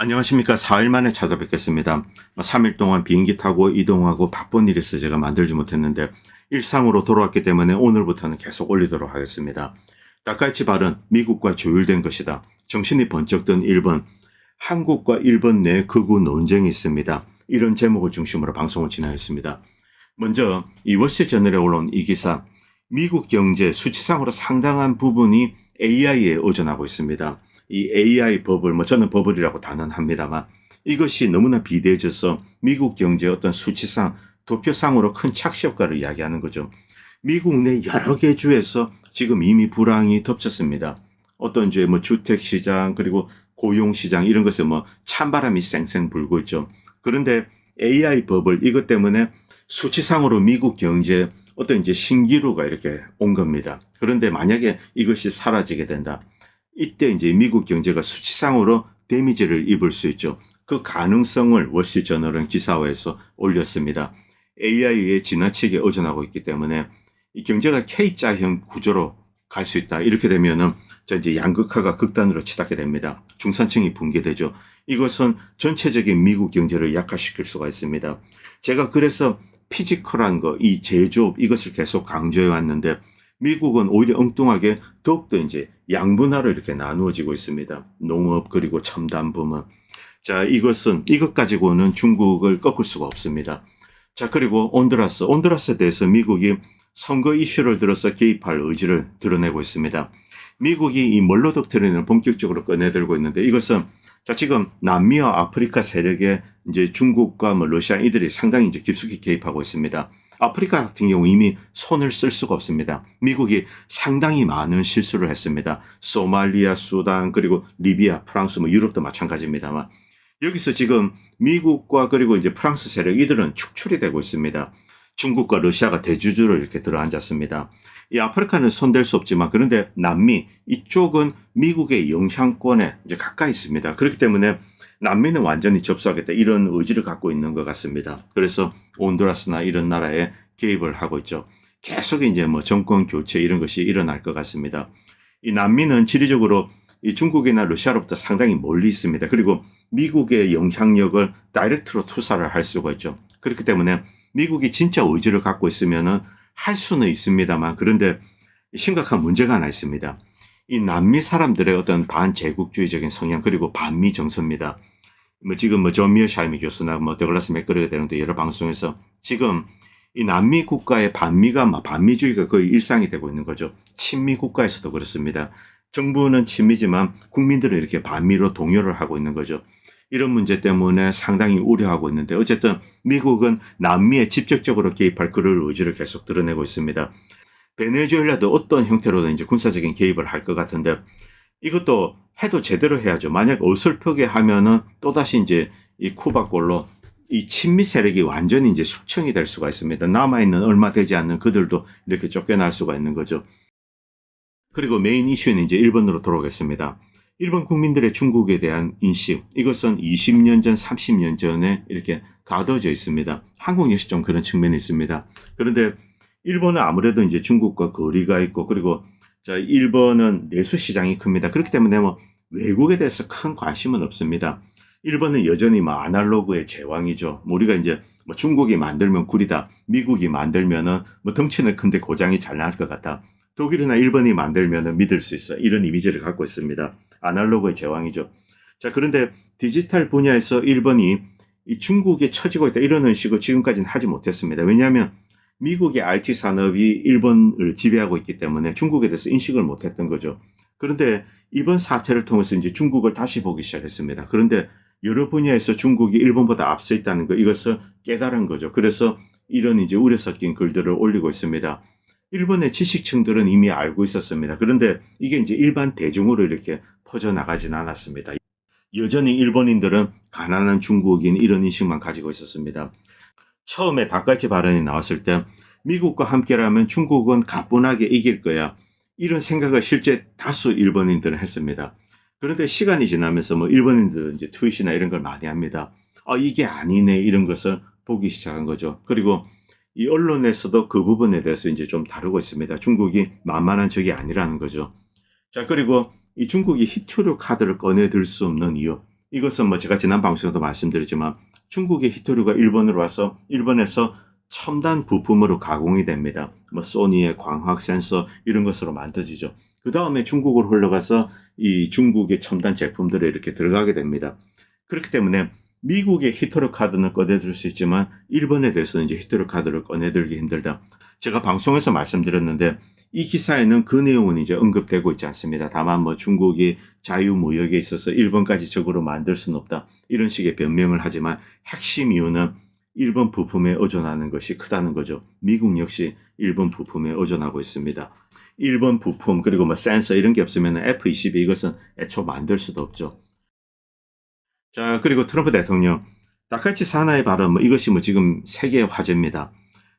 안녕하십니까. 4일 만에 찾아뵙겠습니다. 3일 동안 비행기 타고 이동하고 바쁜 일이 있어 제가 만들지 못했는데 일상으로 돌아왔기 때문에 오늘부터는 계속 올리도록 하겠습니다. 다카이치 발언 미국과 조율된 것이다. 정신이 번쩍 든 일본. 한국과 일본 내 극우 논쟁이 있습니다. 이런 제목을 중심으로 방송을 진행했습니다. 먼저 이 월스트리트저널에 올라온 이 기사, 미국 경제 수치상으로 상당한 부분이 AI에 의존하고 있습니다. 이 AI 버블, 저는 버블이라고 단언합니다만 이것이 너무나 비대해져서 미국 경제의 어떤 수치상, 도표상으로 큰 착시 효과를 이야기하는 거죠. 미국 내 여러 개 주에서 지금 이미 불황이 덮쳤습니다. 어떤 주에 주택시장 그리고 고용시장 이런 것에 찬바람이 쌩쌩 불고 있죠. 그런데 AI 버블 이것 때문에 수치상으로 미국 경제에 어떤 이제 신기루가 이렇게 온 겁니다. 그런데 만약에 이것이 사라지게 된다. 이때 이제 미국 경제가 수치상으로 데미지를 입을 수 있죠. 그 가능성을 월스트리트저널은 기사화해서 올렸습니다. AI에 지나치게 의존하고 있기 때문에 이 경제가 K자형 구조로 갈 수 있다. 이렇게 되면은 이제 양극화가 극단으로 치닫게 됩니다. 중산층이 붕괴되죠. 이것은 전체적인 미국 경제를 약화시킬 수가 있습니다. 제가 그래서 피지컬한 거, 이 제조업 이것을 계속 강조해 왔는데 미국은 오히려 엉뚱하게 더욱더 이제 양분화로 이렇게 나누어지고 있습니다. 농업 그리고 첨단 부문. 자, 이것 가지고는 중국을 꺾을 수가 없습니다. 자, 그리고 온두라스에 대해서 미국이 선거 이슈를 들어서 개입할 의지를 드러내고 있습니다. 미국이 이 멀로 독트린을 본격적으로 꺼내들고 있는데 이것은 자, 지금 남미와 아프리카 세력에 이제 중국과 러시아 이들이 상당히 이제 깊숙이 개입하고 있습니다. 아프리카 같은 경우 이미 손을 쓸 수가 없습니다. 미국이 상당히 많은 실수를 했습니다. 소말리아, 수단, 그리고 리비아, 프랑스, 유럽도 마찬가지입니다만 여기서 지금 미국과 그리고 이제 프랑스 세력 이들은 축출이 되고 있습니다. 중국과 러시아가 대주주로 이렇게 들어앉았습니다. 이 아프리카는 손댈 수 없지만 그런데 남미 이쪽은 미국의 영향권에 이제 가까이 있습니다. 그렇기 때문에 남미는 완전히 접수하겠다 이런 의지를 갖고 있는 것 같습니다. 그래서 온두라스나 이런 나라에 개입을 하고 있죠. 계속 이제 정권 교체 이런 것이 일어날 것 같습니다. 이 남미는 지리적으로 이 중국이나 러시아로부터 상당히 멀리 있습니다. 그리고 미국의 영향력을 다이렉트로 투사를 할 수가 있죠. 그렇기 때문에 미국이 진짜 의지를 갖고 있으면은 할 수는 있습니다만 그런데 심각한 문제가 하나 있습니다. 이 남미 사람들의 어떤 반제국주의적인 성향 그리고 반미 정서입니다. 지금 존 미어샤이미 교수나 더글라스 맥거리가 되는데 여러 방송에서 지금 이 남미 국가의 반미주의가 거의 일상이 되고 있는 거죠. 친미 국가에서도 그렇습니다. 정부는 친미지만 국민들은 이렇게 반미로 동요를 하고 있는 거죠. 이런 문제 때문에 상당히 우려하고 있는데 어쨌든 미국은 남미에 직접적으로 개입할 그럴 의지를 계속 드러내고 있습니다. 베네수엘라도 어떤 형태로든 이제 군사적인 개입을 할 것 같은데 이것도 해도 제대로 해야죠. 만약 어설프게 하면은 또다시 이제 이 쿠바꼴로 이 친미 세력이 완전히 이제 숙청이 될 수가 있습니다. 남아있는 얼마 되지 않는 그들도 이렇게 쫓겨날 수가 있는 거죠. 그리고 메인 이슈는 이제 일본으로 돌아오겠습니다. 일본 국민들의 중국에 대한 인식, 이것은 20년 전, 30년 전에 이렇게 가둬져 있습니다. 한국 역시 좀 그런 측면이 있습니다. 그런데 일본은 아무래도 이제 중국과 거리가 있고, 그리고 자, 일본은 내수 시장이 큽니다. 그렇기 때문에 외국에 대해서 큰 관심은 없습니다. 일본은 여전히 아날로그의 제왕이죠. 우리가 이제 중국이 만들면 구리다. 미국이 만들면은 덩치는 큰데 고장이 잘 날 것 같다. 독일이나 일본이 만들면은 믿을 수 있어. 이런 이미지를 갖고 있습니다. 아날로그의 제왕이죠. 자, 그런데 디지털 분야에서 일본이 이 중국에 처지고 있다. 이런 의식을 지금까지는 하지 못했습니다. 왜냐하면 미국의 IT 산업이 일본을 지배하고 있기 때문에 중국에 대해서 인식을 못했던 거죠. 그런데 이번 사태를 통해서 이제 중국을 다시 보기 시작했습니다. 그런데 여러 분야에서 중국이 일본보다 앞서 있다는 거 이것을 깨달은 거죠. 그래서 이런 이제 우려 섞인 글들을 올리고 있습니다. 일본의 지식층들은 이미 알고 있었습니다. 그런데 이게 이제 일반 대중으로 이렇게 퍼져나가진 않았습니다. 여전히 일본인들은 가난한 중국인 이런 인식만 가지고 있었습니다. 처음에 다카이치 발언이 나왔을 때 미국과 함께라면 중국은 가뿐하게 이길 거야. 이런 생각을 실제 다수 일본인들은 했습니다. 그런데 시간이 지나면서 일본인들은 이제 트윗이나 이런 걸 많이 합니다. 이게 아니네 이런 것을 보기 시작한 거죠. 그리고 이 언론에서도 그 부분에 대해서 이제 좀 다루고 있습니다. 중국이 만만한 적이 아니라는 거죠. 자, 그리고 이 중국이 히토류 카드를 꺼내들 수 없는 이유. 이것은 뭐 제가 지난 방송에도 말씀드렸지만 중국의 히토류가 일본으로 와서 일본에서 첨단 부품으로 가공이 됩니다. 뭐 소니의 광학 센서 이런 것으로 만들어지죠. 그 다음에 중국으로 흘러가서 이 중국의 첨단 제품들에 이렇게 들어가게 됩니다. 그렇기 때문에 미국의 히토류 카드는 꺼내들 수 있지만 일본에 대해서는 이제 히토류 카드를 꺼내들기 힘들다. 제가 방송에서 말씀드렸는데 이 기사에는 그 내용은 이제 언급되고 있지 않습니다. 다만 뭐 중국이 자유무역에 있어서 일본까지 적으로 만들 수는 없다. 이런 식의 변명을 하지만 핵심 이유는 일본 부품에 의존하는 것이 크다는 거죠. 미국 역시 일본 부품에 의존하고 있습니다. 일본 부품 그리고 뭐 센서 이런 게 없으면 F-22 이것은 애초 만들 수도 없죠. 자, 그리고 트럼프 대통령 다카이치 사나이 발언 이것이 뭐 지금 세계의 화제입니다.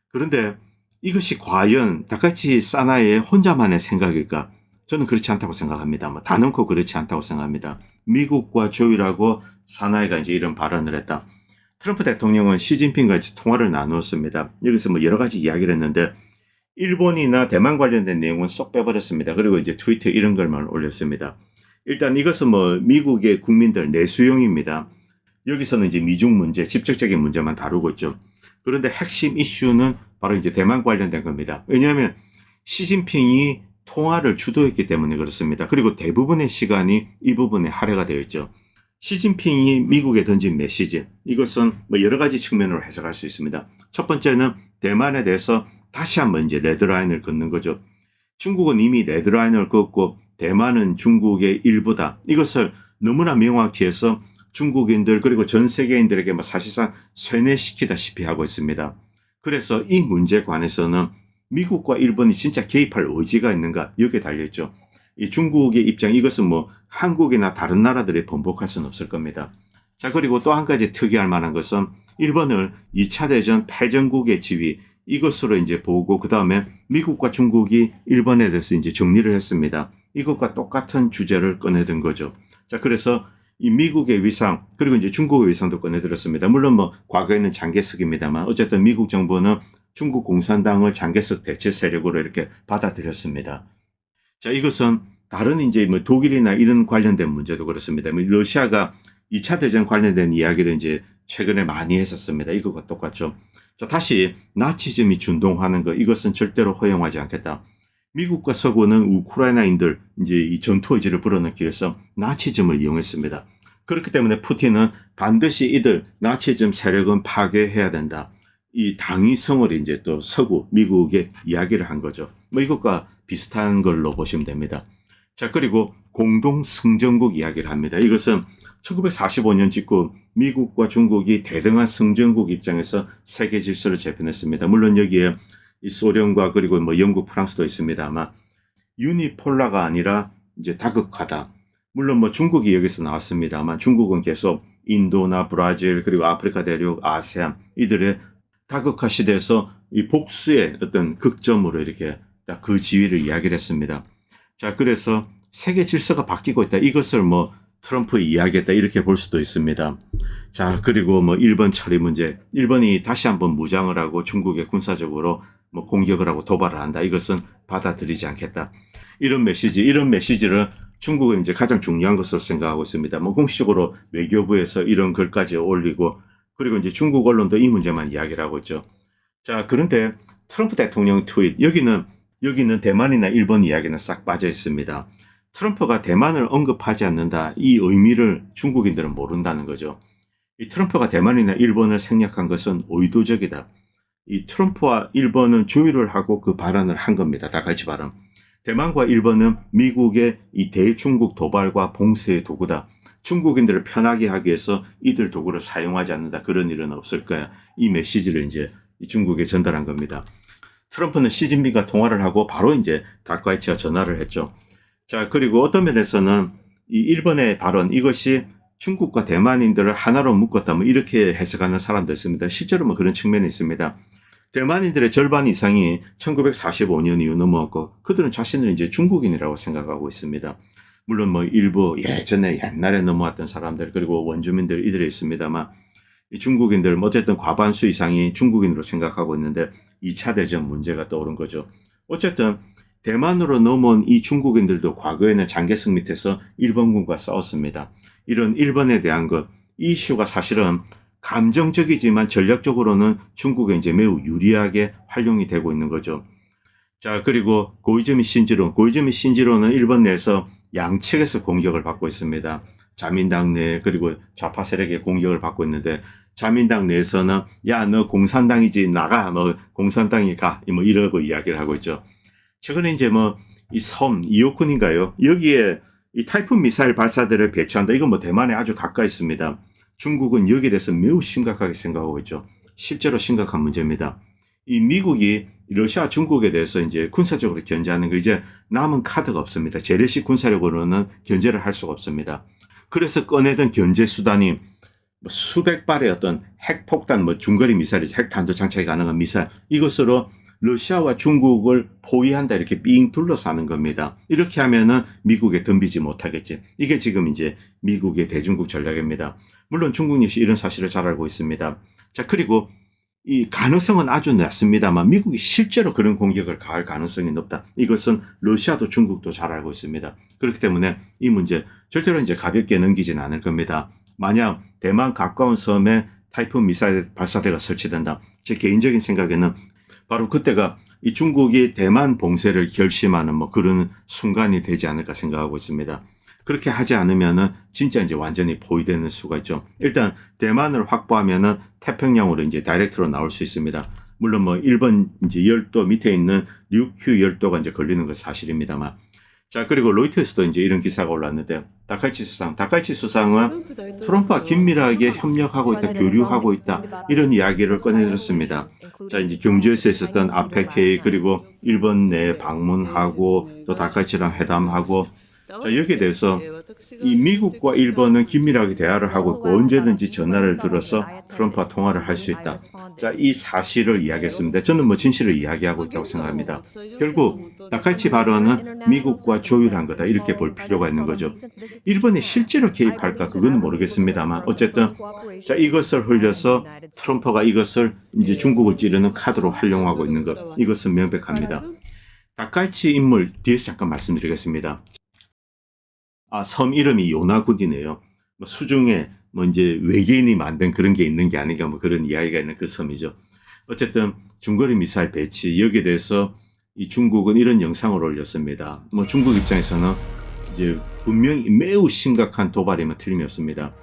그런데 이것이 과연 다카이치 사나이의 혼자만의 생각일까? 저는 그렇지 않다고 생각합니다. 뭐 단언코 그렇지 않다고 생각합니다. 미국과 조율하고 사나이가 이제 이런 발언을 했다. 트럼프 대통령은 시진핑과 통화를 나누었습니다. 여기서 뭐 여러 가지 이야기를 했는데 일본이나 대만 관련된 내용은 쏙 빼버렸습니다. 그리고 이제 트위터 이런 걸만 올렸습니다. 일단 이것은 뭐 미국의 국민들 내수용입니다. 여기서는 이제 미중 문제, 직접적인 문제만 다루고 있죠. 그런데 핵심 이슈는 바로 이제 대만 관련된 겁니다. 왜냐하면 시진핑이 통화를 주도했기 때문에 그렇습니다. 그리고 대부분의 시간이 이 부분에 할애가 되어 있죠. 시진핑이 미국에 던진 메시지, 이것은 뭐 여러 가지 측면으로 해석할 수 있습니다. 첫 번째는 대만에 대해서 다시 한번 이제 레드라인을 긋는 거죠. 중국은 이미 레드라인을 긋고 대만은 중국의 일부다. 이것을 너무나 명확히 해서 중국인들 그리고 전 세계인들에게 뭐 사실상 쇠뇌시키다시피 하고 있습니다. 그래서 이 문제에 관해서는 미국과 일본이 진짜 개입할 의지가 있는가 여기에 달려있죠. 이 중국의 입장 이것은 뭐 한국이나 다른 나라들이 번복할 수는 없을 겁니다. 자, 그리고 또 한 가지 특이할 만한 것은 일본을 2차 대전 패전국의 지위 이것으로 이제 보고 그 다음에 미국과 중국이 일본에 대해서 이제 정리를 했습니다. 이것과 똑같은 주제를 꺼내든 거죠. 자, 그래서 이 미국의 위상 그리고 이제 중국의 위상도 꺼내들었습니다. 물론 뭐 과거에는 장개석입니다만 어쨌든 미국 정부는 중국 공산당을 장개석 대체 세력으로 이렇게 받아들였습니다. 자, 이것은 다른 이제 뭐 독일이나 이런 관련된 문제도 그렇습니다. 러시아가 2차 대전 관련된 이야기를 이제 최근에 많이 했었습니다. 이것과 똑같죠. 자, 다시 나치즘이 준동하는 것 이것은 절대로 허용하지 않겠다. 미국과 서구는 우크라이나인들 이제 이 전투 의지를 불어넣기 위해서 나치즘을 이용했습니다. 그렇기 때문에 푸틴은 반드시 이들 나치즘 세력은 파괴해야 된다. 이 당위성을 이제 또 서구 미국에 이야기를 한 거죠. 뭐 이것과 비슷한 걸로 보시면 됩니다. 자, 그리고 공동 승전국 이야기를 합니다. 이것은 1945년 직후 미국과 중국이 대등한 승전국 입장에서 세계 질서를 재편했습니다. 물론 여기에 이 소련과 그리고 뭐 영국, 프랑스도 있습니다. 아마 유니폴라가 아니라 이제 다극화다. 물론 뭐 중국이 여기서 나왔습니다만 중국은 계속 인도나 브라질 그리고 아프리카 대륙, 아세안 이들의 다극화 시대에서 이 복수의 어떤 극점으로 이렇게 딱 그 지위를 이야기를 했습니다. 자, 그래서 세계 질서가 바뀌고 있다. 이것을 뭐 트럼프 이야기했다 이렇게 볼 수도 있습니다. 자, 그리고 뭐 일본 처리 문제. 일본이 다시 한번 무장을 하고 중국에 군사적으로 뭐 공격을 하고 도발을 한다. 이것은 받아들이지 않겠다. 이런 메시지를 중국은 이제 가장 중요한 것으로 생각하고 있습니다. 뭐 공식적으로 외교부에서 이런 글까지 올리고 그리고 이제 중국 언론도 이 문제만 이야기를 하고 있죠. 자, 그런데 트럼프 대통령 트윗 여기는 대만이나 일본 이야기는 싹 빠져 있습니다. 트럼프가 대만을 언급하지 않는다. 이 의미를 중국인들은 모른다는 거죠. 이 트럼프가 대만이나 일본을 생략한 것은 의도적이다. 이 트럼프와 일본은 조율을 하고 그 발언을 한 겁니다. 다같이 발언. 대만과 일본은 미국의 이 대중국 도발과 봉쇄의 도구다. 중국인들을 편하게 하기 위해서 이들 도구를 사용하지 않는다. 그런 일은 없을 거야. 이 메시지를 이제 중국에 전달한 겁니다. 트럼프는 시진핑과 통화를 하고 바로 이제 다카이치와 전화를 했죠. 자, 그리고 어떤 면에서는 이 일본의 발언 이것이 중국과 대만인들을 하나로 묶었다. 뭐 이렇게 해석하는 사람도 있습니다. 실제로 뭐 그런 측면이 있습니다. 대만인들의 절반 이상이 1945년 이후 넘어왔고 그들은 자신을 이제 중국인이라고 생각하고 있습니다. 물론 뭐 일부 옛날에 넘어왔던 사람들 그리고 원주민들 이들이 있습니다만 이 중국인들 어쨌든 과반수 이상이 중국인으로 생각하고 있는데 2차 대전 문제가 떠오른 거죠. 어쨌든 대만으로 넘어온 이 중국인들도 과거에는 장개석 밑에서 일본군과 싸웠습니다. 이런 일본에 대한 것, 이 이슈가 사실은 감정적이지만 전략적으로는 중국에 이제 매우 유리하게 활용이 되고 있는 거죠. 자, 그리고 고이즈미 신지로는 일본 내에서 양측에서 공격을 받고 있습니다. 자민당 내 그리고 좌파 세력의 공격을 받고 있는데, 자민당 내에서는 야, 너 공산당이지, 나가, 뭐 공산당이 가, 뭐 이러고 이야기를 하고 있죠. 최근에 이제 뭐 이 섬 이오쿤인가요? 여기에 이 타이푼 미사일 발사대를 배치한다. 이건 뭐 대만에 아주 가까이 있습니다. 중국은 여기에 대해서 매우 심각하게 생각하고 있죠. 실제로 심각한 문제입니다. 이 미국이 러시아, 중국에 대해서 이제 군사적으로 견제하는 거, 이제 남은 카드가 없습니다. 재래식 군사력으로는 견제를 할 수가 없습니다. 그래서 꺼내던 견제 수단이 뭐 수백 발의 어떤 핵폭탄, 뭐 중거리 미사일, 핵탄도 장착이 가능한 미사일, 이것으로 러시아와 중국을 포위한다, 이렇게 삥 둘러싸는 겁니다. 이렇게 하면은 미국에 덤비지 못하겠지. 이게 지금 이제 미국의 대중국 전략입니다. 물론 중국 역시 이런 사실을 잘 알고 있습니다. 자, 그리고 이 가능성은 아주 낮습니다만 미국이 실제로 그런 공격을 가할 가능성이 높다. 이것은 러시아도 중국도 잘 알고 있습니다. 그렇기 때문에 이 문제 절대로 이제 가볍게 넘기진 않을 겁니다. 만약 대만 가까운 섬에 타이푼 미사일 발사대가 설치된다, 제 개인적인 생각에는 바로 그때가 이 중국이 대만 봉쇄를 결심하는 뭐 그런 순간이 되지 않을까 생각하고 있습니다. 그렇게 하지 않으면은 진짜 이제 완전히 포위되는 수가 있죠. 일단 대만을 확보하면은 태평양으로 이제 다이렉트로 나올 수 있습니다. 물론 뭐 일본 이제 열도 밑에 있는 류큐 열도가 이제 걸리는 건 사실입니다만. 자, 그리고 로이터스도 이제 이런 기사가 올랐는데, 다카이치 수상은 트럼프와 긴밀하게 협력하고 있다, 교류하고 있다, 이런 이야기를 꺼내들었습니다. 자, 이제 경주에서 있었던 아펙 회의, 그리고 일본 내 방문하고 또 다카이치랑 회담하고, 자, 여기에 대해서 이 미국과 일본은 긴밀하게 대화를 하고 있고 언제든지 전화를 들어서 트럼프와 통화를 할 수 있다. 자, 이 사실을 이야기했습니다. 저는 뭐 진실을 이야기하고 있다고 생각합니다. 결국 다카이치 발언은 미국과 조율한 거다, 이렇게 볼 필요가 있는 거죠. 일본이 실제로 개입할까 그건 모르겠습니다만, 어쨌든 자, 이것을 흘려서 트럼프가 이것을 이제 중국을 찌르는 카드로 활용하고 있는 것, 이것은 명백합니다. 다카이치 인물 뒤에서 잠깐 말씀드리겠습니다. 아, 섬 이름이 요나군이네요. 뭐 수중에 뭐 이제 외계인이 만든 그런 게 있는 게 아닌가, 뭐 그런 이야기가 있는 그 섬이죠. 어쨌든 중거리 미사일 배치, 여기에 대해서 이 중국은 이런 영상을 올렸습니다. 뭐 중국 입장에서는 이제 분명히 매우 심각한 도발이면 틀림이 없습니다.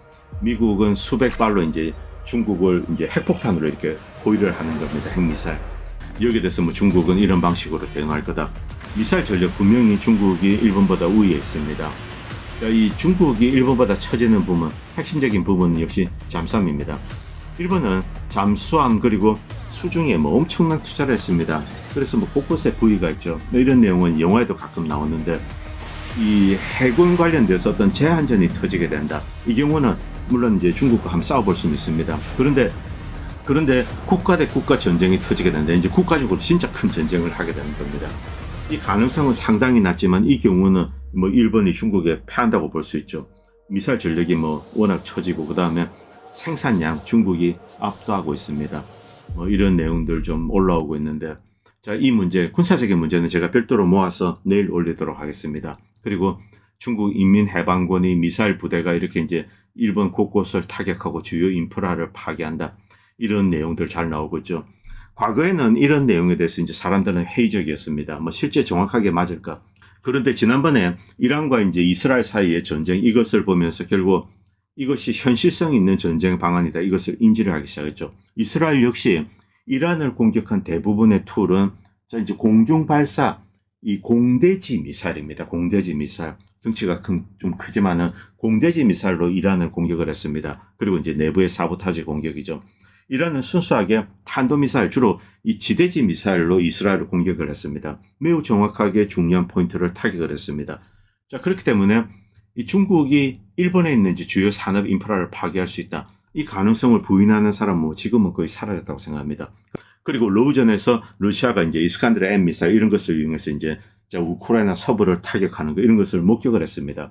미국은 수백 발로 이제 중국을 이제 핵폭탄으로 이렇게 포위를 하는 겁니다. 핵미사일. 여기에 대해서 뭐 중국은 이런 방식으로 대응할 거다. 미사일 전력 분명히 중국이 일본보다 우위에 있습니다. 자, 이 중국이 일본보다 처지는 부분, 핵심적인 부분은 역시 잠수함입니다. 일본은 잠수함 그리고 수중에 뭐 엄청난 투자를 했습니다. 그래서 뭐 곳곳에 부위가 있죠. 이런 내용은 영화에도 가끔 나오는데, 이 해군 관련돼서 어떤 제한전이 터지게 된다. 이 경우는 물론 이제 중국과 한번 싸워볼 수는 있습니다. 그런데 국가 대 국가 전쟁이 터지게 되는데 이제 국가적으로 진짜 큰 전쟁을 하게 되는 겁니다. 이 가능성은 상당히 낮지만 이 경우는 뭐 일본이 중국에 패한다고 볼 수 있죠. 미사일 전력이 뭐 워낙 처지고, 그 다음에 생산량 중국이 압도하고 있습니다. 뭐 이런 내용들 좀 올라오고 있는데, 자, 이 문제, 군사적인 문제는 제가 별도로 모아서 내일 올리도록 하겠습니다. 그리고 중국 인민해방군이 미사일 부대가 이렇게 이제 일본 곳곳을 타격하고 주요 인프라를 파괴한다, 이런 내용들 잘 나오고 있죠. 과거에는 이런 내용에 대해서 이제 사람들은 회의적이었습니다. 뭐 실제 정확하게 맞을까? 그런데 지난번에 이란과 이제 이스라엘 사이의 전쟁, 이것을 보면서 결국 이것이 현실성 있는 전쟁 방안이다, 이것을 인지를 하기 시작했죠. 이스라엘 역시 이란을 공격한 대부분의 툴은 자, 이제 공중 발사, 이 공대지 미사일입니다. 공대지 미사일. 덩치가 좀 크지만은 공대지 미사일로 이란을 공격을 했습니다. 그리고 이제 내부의 사보타지 공격이죠. 이란은 순수하게 탄도미사일, 주로 이 지대지 미사일로 이스라엘을 공격을 했습니다. 매우 정확하게 중요한 포인트를 타격을 했습니다. 자, 그렇기 때문에 이 중국이 일본에 있는 주요 산업 인프라를 파괴할 수 있다, 이 가능성을 부인하는 사람은 지금은 거의 사라졌다고 생각합니다. 그리고 러우전에서 러시아가 이제 이스칸데르 M 미사일 이런 것을 이용해서 이제 우크라이나 서부를 타격하는 거, 이런 것을 목격을 했습니다.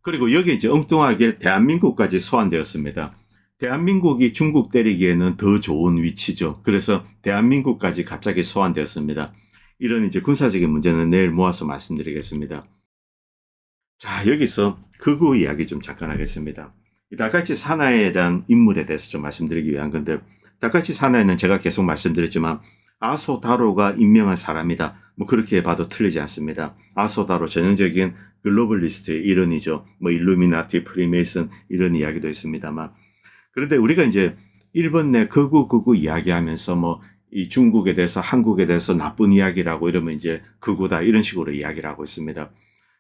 그리고 여기에 이제 엉뚱하게 대한민국까지 소환되었습니다. 대한민국이 중국 때리기에는 더 좋은 위치죠. 그래서 대한민국까지 갑자기 소환되었습니다. 이런 이제 군사적인 문제는 내일 모아서 말씀드리겠습니다. 자, 여기서 극우 이야기 좀 잠깐 하겠습니다. 이 다카이치 사나이에 대한 인물에 대해서 좀 말씀드리기 위한 건데, 다카이치 사나이는 제가 계속 말씀드렸지만 아소다로가 임명한 사람이다. 뭐 그렇게 봐도 틀리지 않습니다. 아소다로 전형적인 글로벌리스트의 일원이죠. 뭐 일루미나티, 프리메이슨 이런 이야기도 있습니다만. 그런데 우리가 이제 일본 내 극우 이야기하면서 뭐 이 중국에 대해서 한국에 대해서 나쁜 이야기라고 이러면 이제 극우다 이런 식으로 이야기를 하고 있습니다.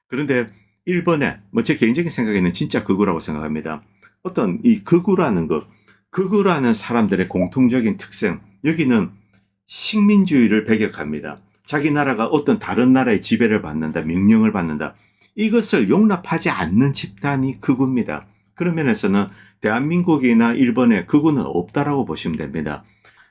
그런데 일본에 뭐 제 개인적인 생각에는 진짜 극우라고 생각합니다. 어떤 이 극우라는 것, 극우라는 사람들의 공통적인 특성, 여기는 식민주의를 배격합니다. 자기 나라가 어떤 다른 나라의 지배를 받는다, 명령을 받는다. 이것을 용납하지 않는 집단이 극우입니다. 그런 면에서는 대한민국이나 일본에 극우는 없다라고 보시면 됩니다.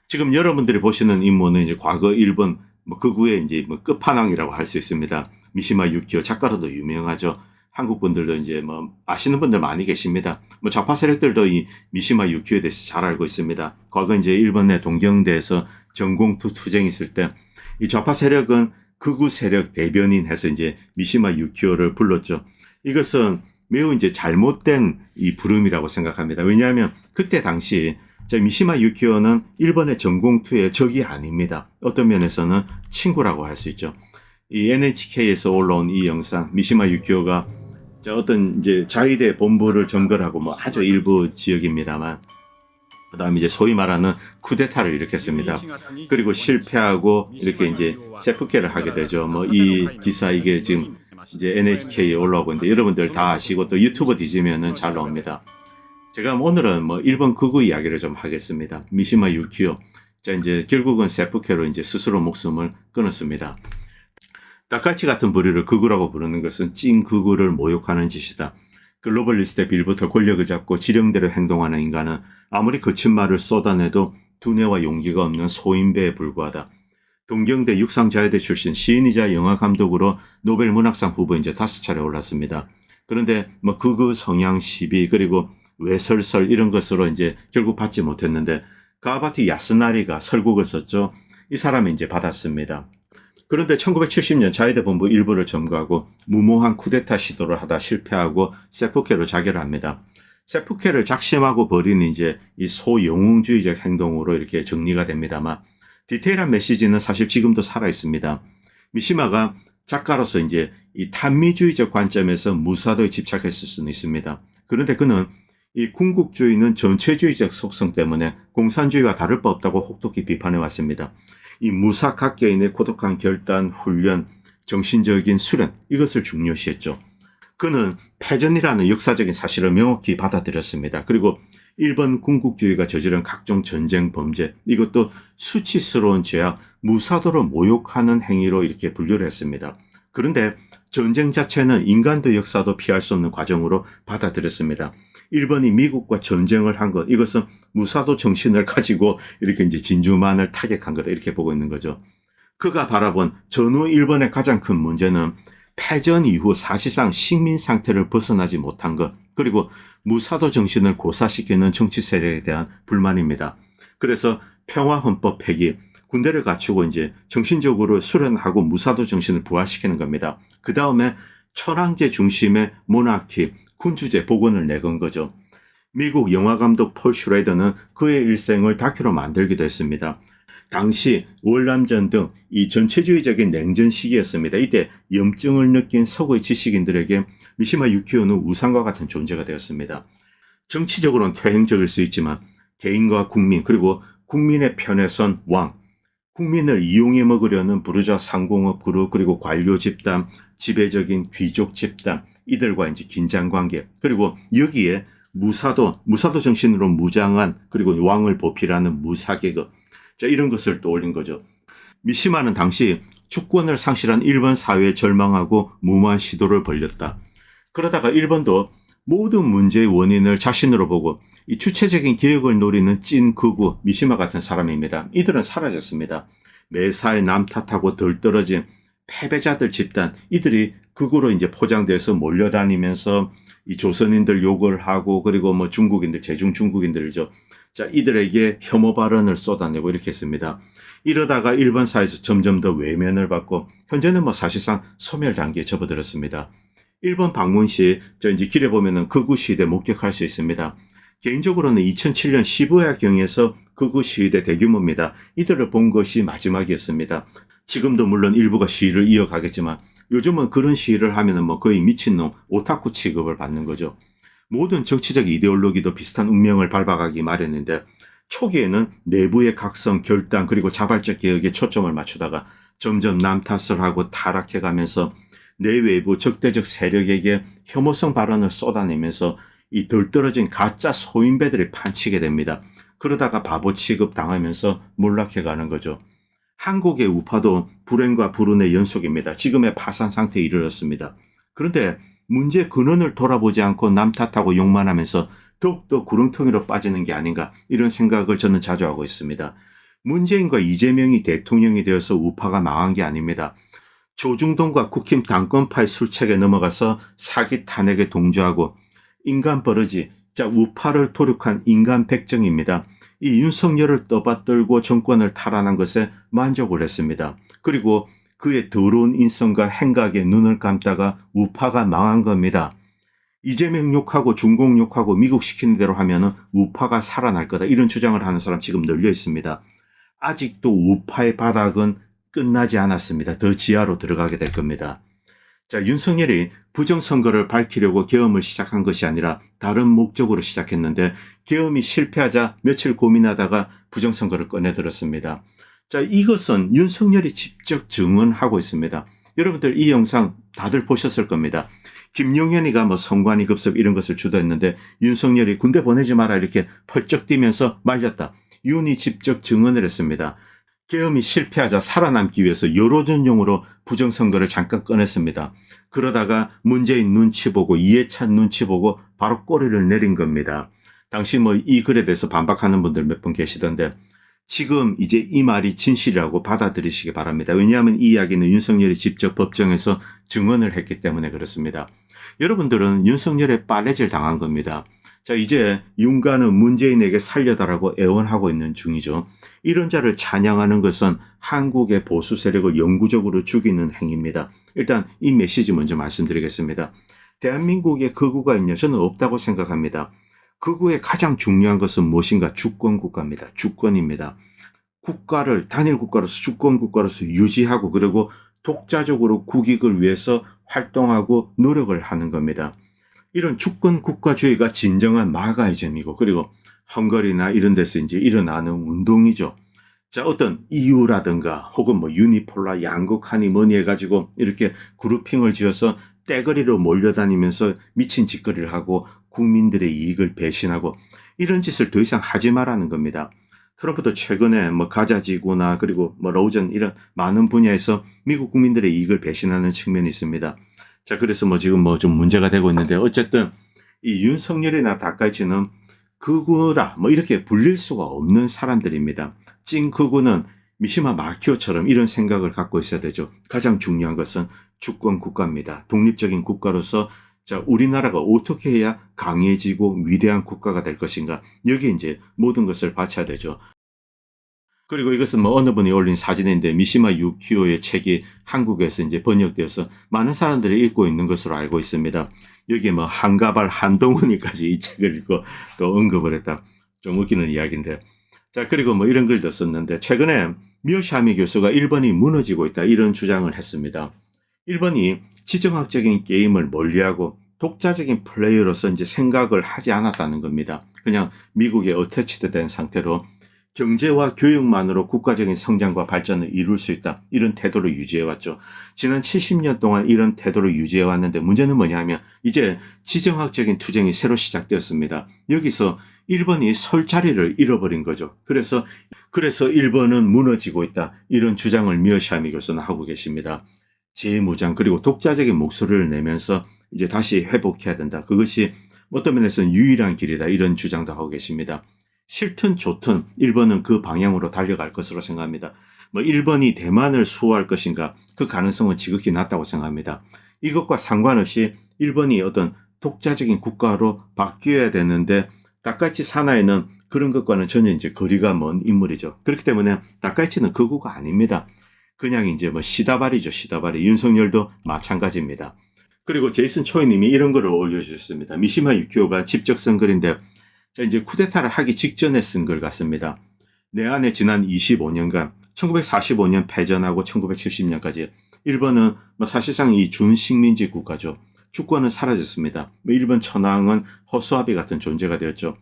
지금 여러분들이 보시는 인물은 이제 과거 일본 뭐 극우의 이제 뭐 끝판왕이라고 할 수 있습니다. 미시마 유키오 작가로도 유명하죠. 한국 분들도 이제 뭐 아시는 분들 많이 계십니다. 뭐 좌파 세력들도 이 미시마 유키오에 대해서 잘 알고 있습니다. 과거 이제 일본 내 동경대에서 전공투 투쟁이 있을 때 이 좌파 세력은 극우 세력 대변인 해서 이제 미시마 유키오를 불렀죠. 이것은 매우 이제 잘못된 이 부름이라고 생각합니다. 왜냐하면 그때 당시 미시마 유키오는 일본의 전공투의 적이 아닙니다. 어떤 면에서는 친구라고 할 수 있죠. 이 NHK에서 올라온 이 영상, 미시마 유키오가 어떤 이제 자위대 본부를 점거하고 뭐 아주 일부 지역입니다만, 그 다음에 이제 소위 말하는 쿠데타를 일으켰습니다. 그리고 실패하고 이렇게 이제 세프케를 하게 되죠. 뭐 이 기사 이게 지금 이제 NHK에 올라오고 있는데 여러분들 다 아시고 또 유튜브 뒤지면은 잘 나옵니다. 제가 오늘은 뭐 일본 극우 이야기를 좀 하겠습니다. 미시마 유키오. 자, 이제 결국은 세프케로 이제 스스로 목숨을 끊었습니다. 다카이치 같은 부류를 극우라고 부르는 것은 찐 극우를 모욕하는 짓이다. 글로벌리스트의 빌부터 권력을 잡고 지령대로 행동하는 인간은 아무리 거친 말을 쏟아내도 두뇌와 용기가 없는 소인배에 불과하다. 동경대 육상자유대 출신 시인이자 영화감독으로 노벨 문학상 후보에 이제 5차례 올랐습니다. 그런데 뭐 극우 성향 시비 그리고 외설설 이런 것으로 이제 결국 받지 못했는데 가와바티 야스나리가 설국을 썼죠. 이 사람이 이제 받았습니다. 그런데 1970년 자위대 본부 일부를 점거하고 무모한 쿠데타 시도를 하다 실패하고 세프케로 자결을 합니다. 세프케를 작심하고 벌인 이제 이 소영웅주의적 행동으로 이렇게 정리가 됩니다만 디테일한 메시지는 사실 지금도 살아 있습니다. 미시마가 작가로서 이제 이 탄미주의적 관점에서 무사도에 집착했을 수는 있습니다. 그런데 그는 이 군국주의는 전체주의적 속성 때문에 공산주의와 다를 바 없다고 혹독히 비판해 왔습니다. 이 무사각계인의 고독한 결단, 훈련, 정신적인 수련 이것을 중요시했죠. 그는 패전이라는 역사적인 사실을 명확히 받아들였습니다. 그리고 일본 군국주의가 저지른 각종 전쟁 범죄 이것도 수치스러운 죄악, 무사도를 모욕하는 행위로 이렇게 분류를 했습니다. 그런데 전쟁 자체는 인간도 역사도 피할 수 없는 과정으로 받아들였습니다. 일본이 미국과 전쟁을 한 것, 이것은 무사도 정신을 가지고 이렇게 이제 진주만을 타격한 거다 이렇게 보고 있는 거죠. 그가 바라본 전후 일본의 가장 큰 문제는 패전 이후 사실상 식민 상태를 벗어나지 못한 것, 그리고 무사도 정신을 고사시키는 정치 세력에 대한 불만입니다. 그래서 평화헌법 폐기, 군대를 갖추고 이제 정신적으로 수련하고 무사도 정신을 부활시키는 겁니다. 그 다음에 천황제 중심의 모나키, 군주제 복원을 내건 거죠. 미국 영화감독 폴 슈레이더는 그의 일생을 다큐로 만들기도 했습니다. 당시 월남전 등 이 전체주의적인 냉전 시기였습니다. 이때 염증을 느낀 서구의 지식인들에게 미시마 유키오는 우상과 같은 존재가 되었습니다. 정치적으로는 퇴행적일 수 있지만 개인과 국민 그리고 국민의 편에 선 왕, 국민을 이용해 먹으려는 부르주아 상공업 그룹 그리고 관료 집단, 지배적인 귀족 집단 이들과 이제 긴장 관계 그리고 여기에 무사도 정신으로 무장한 그리고 왕을 보필하는 무사계급 자 이런 것을 떠올린 거죠. 미시마는 당시 주권을 상실한 일본 사회에 절망하고 무모한 시도를 벌였다. 그러다가 일본도 모든 문제의 원인을 자신으로 보고 이 주체적인 개혁을 노리는 찐 극우 미시마 같은 사람입니다. 이들은 사라졌습니다. 매사에 남 탓하고 덜 떨어진 패배자들 집단 이들이 극우로 이제 포장돼서 몰려다니면서 이 조선인들 욕을 하고 그리고 뭐 중국인들 제중 중국인들이죠. 자 이들에게 혐오 발언을 쏟아내고 이렇게 했습니다. 이러다가 일본 사회에서 점점 더 외면을 받고 현재는 뭐 사실상 소멸 단계에 접어들었습니다. 일본 방문 시 저 이제 길에 보면은 극우 시위대 목격할 수 있습니다. 개인적으로는 2007년 시부야경에서 극우 시위대 대규모입니다. 이들을 본 것이 마지막이었습니다. 지금도 물론 일부가 시위를 이어가겠지만 요즘은 그런 시위를 하면은 뭐 거의 미친놈, 오타쿠 취급을 받는 거죠. 모든 정치적 이데올로기도 비슷한 운명을 밟아가기 마련인데 초기에는 내부의 각성, 결단 그리고 자발적 개혁에 초점을 맞추다가 점점 남 탓을 하고 타락해가면서 내외부 적대적 세력에게 혐오성 발언을 쏟아내면서 이 덜 떨어진 가짜 소인배들이 판치게 됩니다. 그러다가 바보 취급 당하면서 몰락해가는 거죠. 한국의 우파도 불행과 불운의 연속입니다. 지금의 파산 상태에 이르렀습니다. 그런데 문제 근원을 돌아보지 않고 남 탓하고 욕만 하면서 더욱더 구렁텅이로 빠지는 게 아닌가 이런 생각을 저는 자주 하고 있습니다. 문재인과 이재명이 대통령이 되어서 우파가 망한 게 아닙니다. 조중동과 국힘 당권파의 술책에 넘어가서 사기 탄핵에 동조하고 인간 버러지, 자 우파를 토륙한 인간 백정입니다. 이 윤석열을 떠받들고 정권을 탈환한 것에 만족을 했습니다. 그리고 그의 더러운 인성과 행각에 눈을 감다가 우파가 망한 겁니다. 이재명 욕하고 중공 욕하고 미국 시키는 대로 하면은 우파가 살아날 거다. 이런 주장을 하는 사람 지금 널려 있습니다. 아직도 우파의 바닥은 끝나지 않았습니다. 더 지하로 들어가게 될 겁니다. 자, 윤석열이 부정선거를 밝히려고 계엄을 시작한 것이 아니라 다른 목적으로 시작했는데 계엄이 실패하자 며칠 고민하다가 부정선거를 꺼내들었습니다. 자, 이것은 윤석열이 직접 증언하고 있습니다. 여러분들 이 영상 다들 보셨을 겁니다. 김용현이가 뭐 성관이 급습 이런 것을 주도했는데 윤석열이 군대 보내지 마라 이렇게 펄쩍 뛰면서 말렸다. 윤이 직접 증언을 했습니다. 계엄이 실패하자 살아남기 위해서 여론전용으로 부정선거를 잠깐 꺼냈습니다. 그러다가 문재인 눈치 보고 이해찬 눈치 보고 바로 꼬리를 내린 겁니다. 당시 뭐 이 글에 대해서 반박하는 분들 몇 분 계시던데 지금 이제 이 말이 진실이라고 받아들이시기 바랍니다. 왜냐하면 이 이야기는 윤석열이 직접 법정에서 증언을 했기 때문에 그렇습니다. 여러분들은 윤석열의 빨래질 당한 겁니다. 자, 이제 윤가는 문재인에게 살려달라고 애원하고 있는 중이죠. 이런 자를 찬양하는 것은 한국의 보수 세력을 영구적으로 죽이는 행위입니다. 일단 이 메시지 먼저 말씀드리겠습니다. 대한민국에 극우가 있냐? 저는 없다고 생각합니다. 극우의 가장 중요한 것은 무엇인가? 주권국가입니다. 주권입니다. 국가를 단일 국가로서 주권 국가로서 유지하고 그리고 독자적으로 국익을 위해서 활동하고 노력을 하는 겁니다. 이런 주권 국가주의가 진정한 마가이즘이고 그리고 헝가리나 이런 데서 이제 일어나는 운동이죠. 자, 어떤 이유라든가 혹은 뭐 유니폴라 양극하니 뭐니 해가지고 이렇게 그룹핑을 지어서 떼거리로 몰려다니면서 미친 짓거리를 하고 국민들의 이익을 배신하고 이런 짓을 더 이상 하지 말라는 겁니다. 트럼프도 최근에 뭐 가자지구나 그리고 뭐 로전 이런 많은 분야에서 미국 국민들의 이익을 배신하는 측면이 있습니다. 자, 그래서 뭐 지금 뭐 좀 문제가 되고 있는데 어쨌든 이 윤석열이나 다카이치는 극우라 뭐 이렇게 불릴 수가 없는 사람들입니다. 찐 극우는 미시마 마키오처럼 이런 생각을 갖고 있어야 되죠. 가장 중요한 것은 주권 국가입니다. 독립적인 국가로서 자, 우리나라가 어떻게 해야 강해지고 위대한 국가가 될 것인가. 여기 이제 모든 것을 바쳐야 되죠. 그리고 이것은 뭐 어느 분이 올린 사진인데 미시마 유키오의 책이 한국에서 이제 번역되어서 많은 사람들이 읽고 있는 것으로 알고 있습니다. 여기에 뭐 한가발 한동훈이까지 이 책을 읽고 또 언급을 했다. 좀 웃기는 이야기인데. 자, 그리고 뭐 이런 글도 썼는데 최근에 미요샤미 교수가 일본이 무너지고 있다 이런 주장을 했습니다. 일본이 지정학적인 게임을 멀리하고 독자적인 플레이어로서 이제 생각을 하지 않았다는 겁니다. 그냥 미국에 어태치드 된 상태로 경제와 교육만으로 국가적인 성장과 발전을 이룰 수 있다. 이런 태도를 유지해왔죠. 지난 70년 동안 이런 태도를 유지해왔는데 문제는 뭐냐면 이제 지정학적인 투쟁이 새로 시작되었습니다. 여기서 일본이 설 자리를 잃어버린 거죠. 그래서 일본은 무너지고 있다. 이런 주장을 미요샤미 교수는 하고 계십니다. 재무장 그리고 독자적인 목소리를 내면서 이제 다시 회복해야 된다. 그것이 어떤 면에서는 유일한 길이다. 이런 주장도 하고 계십니다. 싫든 좋든 일본은 그 방향으로 달려갈 것으로 생각합니다. 뭐 일본이 대만을 수호할 것인가 그 가능성은 지극히 낮다고 생각합니다. 이것과 상관없이 일본이 어떤 독자적인 국가로 바뀌어야 되는데 다카이치 사나이는 그런 것과는 전혀 이제 거리가 먼 인물이죠. 그렇기 때문에 다카이치는 극우가 아닙니다. 그냥 이제 뭐 시다바리죠. 시다바리. 윤석열도 마찬가지입니다. 그리고 제이슨 초이님이 이런 거를 올려주셨습니다. 미시마 유키오가 직접 쓴 글인데, 자, 이제 쿠데타를 하기 직전에 쓴 글 같습니다. 내 안에 지난 25년간 1945년 패전하고 1970년까지 일본은 사실상 이 준식민지 국가죠. 주권은 사라졌습니다. 일본 천황은 허수아비 같은 존재가 되었죠.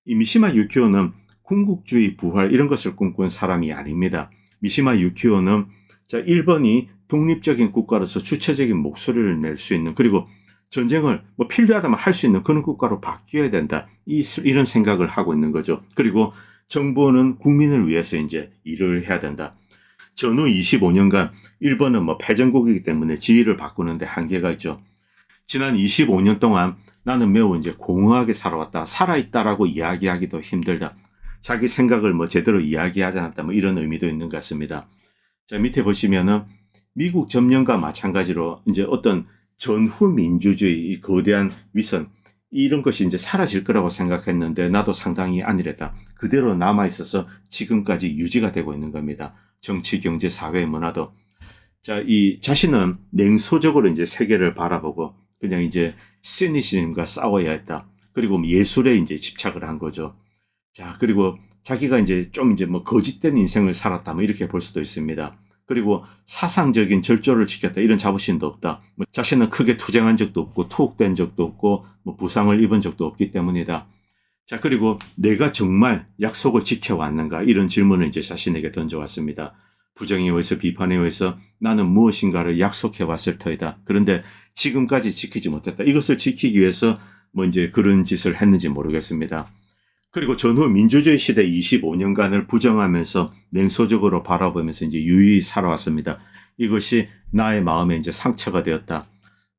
이 미시마 유키오는 군국주의 부활 이런 것을 꿈꾼 사람이 아닙니다. 미시마 유키오는 자, 일본이 독립적인 국가로서 주체적인 목소리를 낼 수 있는, 그리고 전쟁을 필요하다면 할 수 있는 그런 국가로 바뀌어야 된다. 이런 생각을 하고 있는 거죠. 그리고 정부는 국민을 위해서 이제 일을 해야 된다. 전후 25년간 일본은 패전국이기 때문에 지위를 바꾸는데 한계가 있죠. 지난 25년 동안 나는 매우 이제 공허하게 살아왔다. 살아있다라고 이야기하기도 힘들다. 자기 생각을 제대로 이야기하지 않았다. 이런 의미도 있는 것 같습니다. 자, 밑에 보시면은 미국 점령과 마찬가지로 이제 어떤 전후 민주주의, 이 거대한 위선, 이런 것이 이제 사라질 거라고 생각했는데 나도 상당히 아니랬다. 그대로 남아있어서 지금까지 유지가 되고 있는 겁니다. 정치, 경제, 사회, 문화도. 자, 이 자신은 냉소적으로 이제 세계를 바라보고 그냥 이제 시니즘과 싸워야 했다. 그리고 예술에 이제 집착을 한 거죠. 자, 그리고 자기가 이제 좀 이제 거짓된 인생을 살았다. 이렇게 볼 수도 있습니다. 그리고 사상적인 절조를 지켰다. 이런 자부심도 없다. 자신은 크게 투쟁한 적도 없고 투옥된 적도 없고 부상을 입은 적도 없기 때문이다. 자, 그리고 내가 정말 약속을 지켜왔는가? 이런 질문을 이제 자신에게 던져왔습니다. 부정에 의해서 비판에 의해서 나는 무엇인가를 약속해왔을 터이다. 그런데 지금까지 지키지 못했다. 이것을 지키기 위해서 이제 그런 짓을 했는지 모르겠습니다. 그리고 전후 민주주의 시대 25년간을 부정하면서 냉소적으로 바라보면서 이제 유유히 살아왔습니다. 이것이 나의 마음에 이제 상처가 되었다.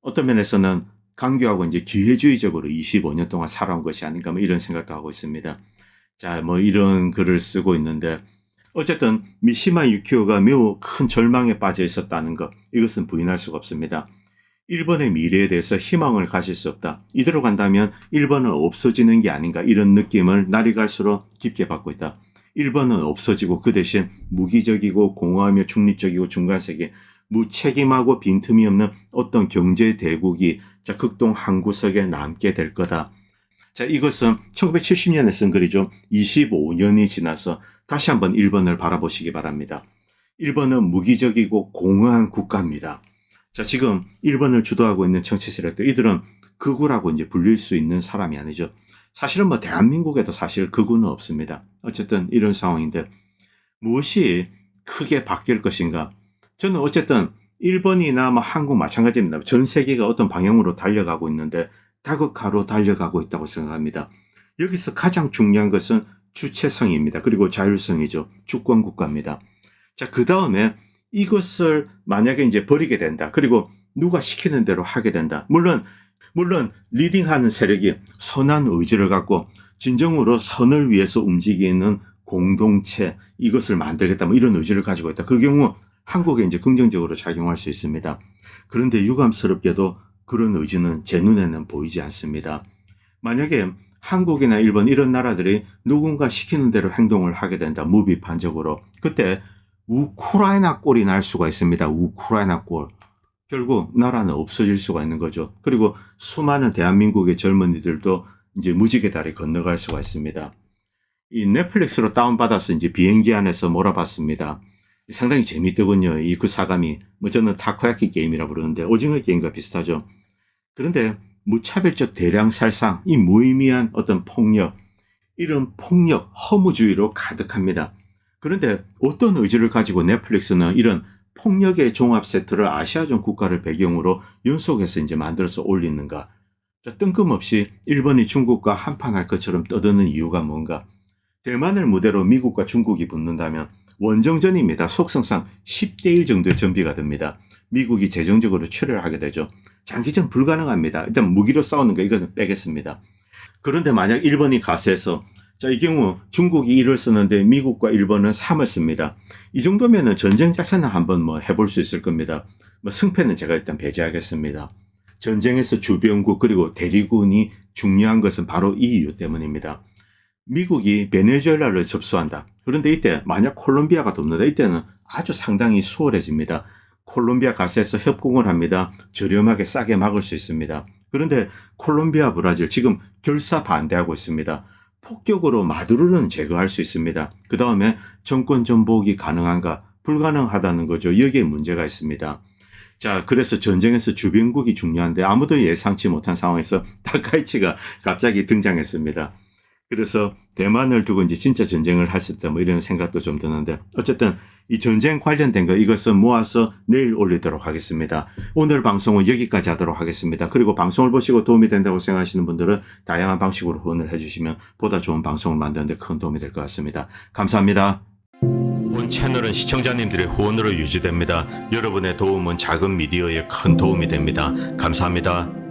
어떤 면에서는 강교하고 이제 기회주의적으로 25년 동안 살아온 것이 아닌가 이런 생각도 하고 있습니다. 자, 이런 글을 쓰고 있는데 어쨌든 미시마 유키오가 매우 큰 절망에 빠져 있었다는 것, 이것은 부인할 수가 없습니다. 일본의 미래에 대해서 희망을 가질 수 없다. 이대로 간다면 일본은 없어지는 게 아닌가 이런 느낌을 날이 갈수록 깊게 받고 있다. 일본은 없어지고 그 대신 무기적이고 공허하며 중립적이고 중간세계, 무책임하고 빈틈이 없는 어떤 경제 대국이 자, 극동 한 구석에 남게 될 거다. 자, 이것은 1970년에 쓴 글이죠. 25년이 지나서 다시 한번 일본을 바라보시기 바랍니다. 일본은 무기적이고 공허한 국가입니다. 자, 지금 일본을 주도하고 있는 정치 세력들, 이들은 극우라고 이제 불릴 수 있는 사람이 아니죠. 사실은 대한민국에도 사실 극우는 없습니다. 어쨌든 이런 상황인데 무엇이 크게 바뀔 것인가? 저는 어쨌든 일본이나 한국 마찬가지입니다. 전 세계가 어떤 방향으로 달려가고 있는데 다극화로 달려가고 있다고 생각합니다. 여기서 가장 중요한 것은 주체성입니다. 그리고 자율성이죠. 주권 국가입니다. 자, 그 다음에 이것을 만약에 이제 버리게 된다. 그리고 누가 시키는 대로 하게 된다. 물론 리딩하는 세력이 선한 의지를 갖고 진정으로 선을 위해서 움직이는 공동체, 이것을 만들겠다. 이런 의지를 가지고 있다. 그 경우 한국에 이제 긍정적으로 작용할 수 있습니다. 그런데 유감스럽게도 그런 의지는 제 눈에는 보이지 않습니다. 만약에 한국이나 일본 이런 나라들이 누군가 시키는 대로 행동을 하게 된다. 무비판적으로. 그때 우크라이나 꼴이 날 수가 있습니다. 우크라이나 꼴. 결국 나라는 없어질 수가 있는 거죠. 그리고 수많은 대한민국의 젊은이들도 이제 무지개 다리 건너갈 수가 있습니다. 이 넷플릭스로 다운받아서 이제 비행기 안에서 몰아봤습니다. 상당히 재밌더군요. 이 그 사감이. 저는 타코야키 게임이라 부르는데 오징어 게임과 비슷하죠. 그런데 무차별적 대량 살상, 이 무의미한 어떤 폭력, 이런 폭력, 허무주의로 가득합니다. 그런데 어떤 의지를 가지고 넷플릭스는 이런 폭력의 종합 세트를 아시아권 국가를 배경으로 연속해서 이제 만들어서 올리는가? 자, 뜬금없이 일본이 중국과 한판할 것처럼 떠드는 이유가 뭔가? 대만을 무대로 미국과 중국이 붙는다면 원정전입니다. 속성상 10대1 정도의 전비가 됩니다. 미국이 재정적으로 출혈하게 되죠. 장기전 불가능합니다. 일단 무기로 싸우는 거 이것은 빼겠습니다. 그런데 만약 일본이 가세해서 자, 이 경우 중국이 1을 쓰는데 미국과 일본은 3을 씁니다. 이 정도면은 전쟁 자체는 한번 해볼 수 있을 겁니다. 승패는 제가 일단 배제하겠습니다. 전쟁에서 주변국 그리고 대리군이 중요한 것은 바로 이 이유 때문입니다. 미국이 베네수엘라를 접수한다. 그런데 이때 만약 콜롬비아가 돕는다. 이때는 아주 상당히 수월해집니다. 콜롬비아 가스에서 협공을 합니다. 저렴하게 싸게 막을 수 있습니다. 그런데 콜롬비아, 브라질 지금 결사 반대하고 있습니다. 폭격으로 마두로는 제거할 수 있습니다. 그 다음에 정권 전복이 가능한가? 불가능하다는 거죠. 여기에 문제가 있습니다. 자, 그래서 전쟁에서 주변국이 중요한데 아무도 예상치 못한 상황에서 다카이치가 갑자기 등장했습니다. 그래서 대만을 두고 이제 진짜 전쟁을 할 수 있다 뭐 이런 생각도 좀 드는데 어쨌든 이 전쟁 관련된 거 이것은 모아서 내일 올리도록 하겠습니다. 오늘 방송은 여기까지 하도록 하겠습니다. 그리고 방송을 보시고 도움이 된다고 생각하시는 분들은 다양한 방식으로 후원을 해주시면 보다 좋은 방송을 만드는 데 큰 도움이 될 것 같습니다. 감사합니다. 본 채널은 시청자님들의 후원으로 유지됩니다. 여러분의 도움은 작은 미디어에 큰 도움이 됩니다. 감사합니다.